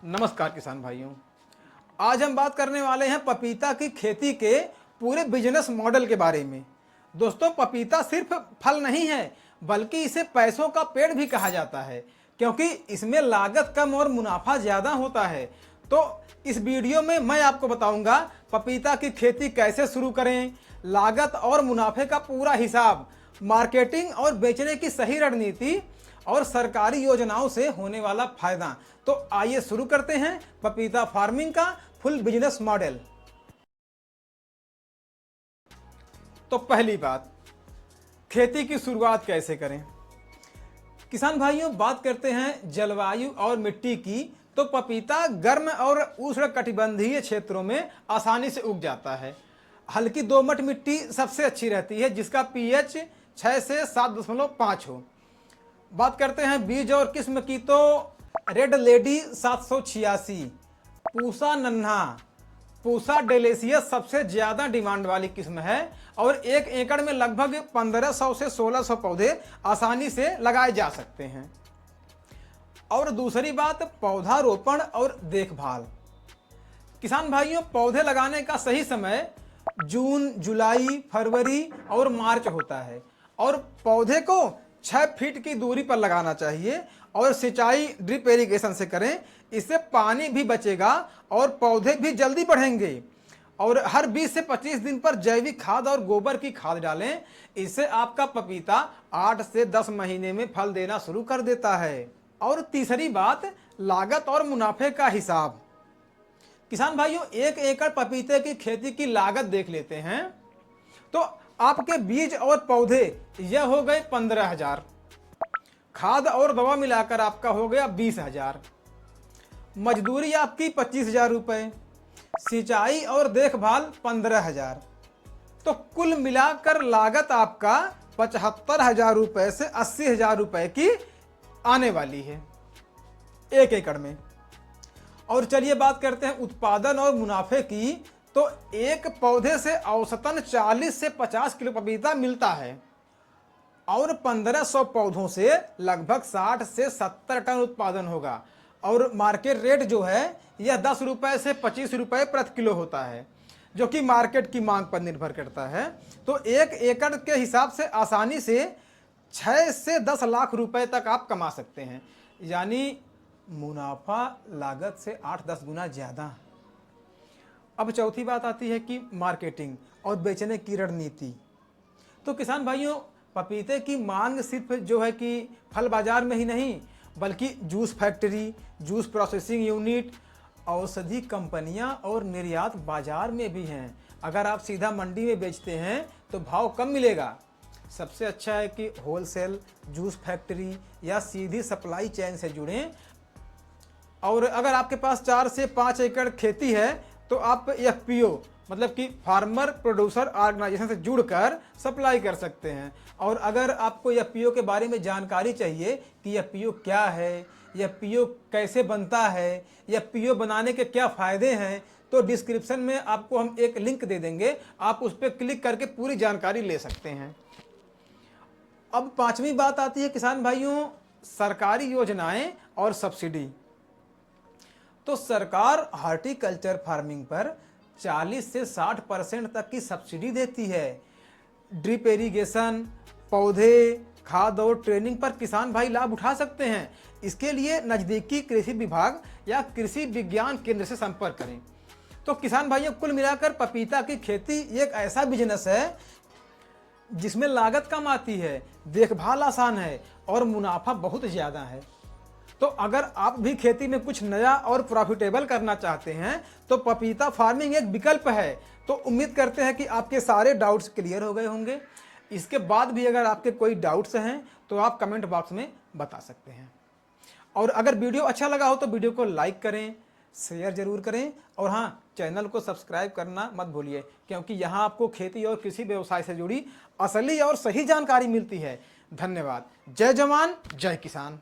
नमस्कार किसान भाइयों। आज हम बात करने वाले हैं पपीता की खेती के पूरे बिजनेस मॉडल के बारे में। दोस्तों, पपीता सिर्फ फल नहीं है बल्कि इसे पैसों का पेड़ भी कहा जाता है, क्योंकि इसमें लागत कम और मुनाफा ज़्यादा होता है। तो इस वीडियो में मैं आपको बताऊंगा पपीता की खेती कैसे शुरू करें, लागत और मुनाफे का पूरा हिसाब, मार्केटिंग और बेचने की सही रणनीति और सरकारी योजनाओं से होने वाला फायदा। तो आइए शुरू करते हैं पपीता फार्मिंग का फुल बिजनेस मॉडल। तो पहली बात, खेती की शुरुआत कैसे करें। किसान भाइयों, बात करते हैं जलवायु और मिट्टी की। तो पपीता गर्म और उष्णकटिबंधीय क्षेत्रों में आसानी से उग जाता है। हल्की दोमट मिट्टी सबसे अच्छी रहती है, जिसका पीएच 6 से 7.5 हो। बात करते हैं बीज और किस्म की। तो रेड लेडी 786, पूसा नन्हा, पूसा डेलिशियस सबसे ज़्यादा डिमांड वाली किस्म है और 1 एकड़ में लगभग 1500 से 1600 पौधे आसानी से लगाए जा सकते हैं। और दूसरी बात, पौधा रोपण और देखभाल। किसान भाइयों, पौधे लगाने का सही समय जून, जुलाई, फरवरी और मार्च होता है और पौधे को 6 फीट की दूरी पर लगाना चाहिए और सिंचाई ड्रिप इरिगेशन से करें। इससे पानी भी बचेगा और पौधे भी जल्दी बढ़ेंगे। और हर 20 से 25 दिन पर जैविक खाद और गोबर की खाद डालें। इससे आपका पपीता 8 से 10 महीने में फल देना शुरू कर देता है। और तीसरी बात, लागत और मुनाफे का हिसाब। किसान भाइयों, 1 एकड़ पपीते की खेती की लागत देख लेते हैं। तो आपके बीज और पौधे यह हो गए 15,000, खाद और दवा मिलाकर आपका हो गया 20,000, मजदूरी आपकी 25,000 रुपये, सिंचाई और देखभाल 15,000। तो कुल मिलाकर लागत आपका 75,000 रुपये से 80,000 रुपये की आने वाली है 1 एकड़ में। और चलिए बात करते हैं उत्पादन और मुनाफे की। तो एक पौधे से औसतन 40 से 50 किलो पपीता मिलता है और 1500 पौधों से लगभग 60 से 70 टन उत्पादन होगा। और मार्केट रेट जो है यह 10 रुपये से 25 रुपये प्रति किलो होता है, जो कि मार्केट की मांग पर निर्भर करता है। तो 1 एकड़ के हिसाब से आसानी से 6 से 10 लाख रुपए तक आप कमा सकते हैं, यानी मुनाफा लागत से 8-10 गुना ज़्यादा। अब चौथी बात आती है कि मार्केटिंग और बेचने की रणनीति। तो किसान भाइयों, पपीते की मांग सिर्फ जो है कि फल बाजार में ही नहीं बल्कि juice factory, juice processing unit, औषधि कंपनियां और निर्यात बाजार में भी हैं। अगर आप सीधा मंडी में बेचते हैं तो भाव कम मिलेगा। सबसे अच्छा है कि होलसेल, जूस फैक्ट्री या सीधी सप्लाई चेन से जुड़ें। और अगर आपके पास 4 से 5 एकड़ खेती है तो आप एफपीओ मतलब कि फार्मर प्रोड्यूसर ऑर्गेनाइजेशन से जुड़कर सप्लाई कर सकते हैं। और अगर आपको एफपीओ के बारे में जानकारी चाहिए कि एफपीओ क्या है, एफपीओ कैसे बनता है, एफपीओ बनाने के क्या फ़ायदे हैं, तो डिस्क्रिप्शन में आपको हम एक लिंक दे देंगे, आप उस पर क्लिक करके पूरी जानकारी ले सकते हैं। अब पांचवी बात आती है किसान भाइयों, सरकारी योजनाएं और सब्सिडी। तो सरकार हॉर्टिकल्चर फार्मिंग पर 40 से 60% तक की सब्सिडी देती है। ड्रिप इरिगेशन, पौधे, खाद और ट्रेनिंग पर किसान भाई लाभ उठा सकते हैं। इसके लिए नज़दीकी कृषि विभाग या कृषि विज्ञान केंद्र से संपर्क करें। तो किसान भाइयों, कुल मिलाकर पपीता की खेती एक ऐसा बिजनेस है जिसमें लागत कम आती है, देखभाल आसान है और मुनाफा बहुत ज़्यादा है। तो अगर आप भी खेती में कुछ नया और प्रॉफिटेबल करना चाहते हैं तो पपीता फार्मिंग एक विकल्प है। तो उम्मीद करते हैं कि आपके सारे डाउट्स क्लियर हो गए होंगे। इसके बाद भी अगर आपके कोई डाउट्स हैं तो आप कमेंट बॉक्स में बता सकते हैं। और अगर वीडियो अच्छा लगा हो तो वीडियो को लाइक करें, शेयर जरूर करें और हाँ, चैनल को सब्सक्राइब करना मत भूलिए, क्योंकि यहाँ आपको खेती और कृषि व्यवसाय से जुड़ी असली और सही जानकारी मिलती है। धन्यवाद। जय जवान, जय किसान।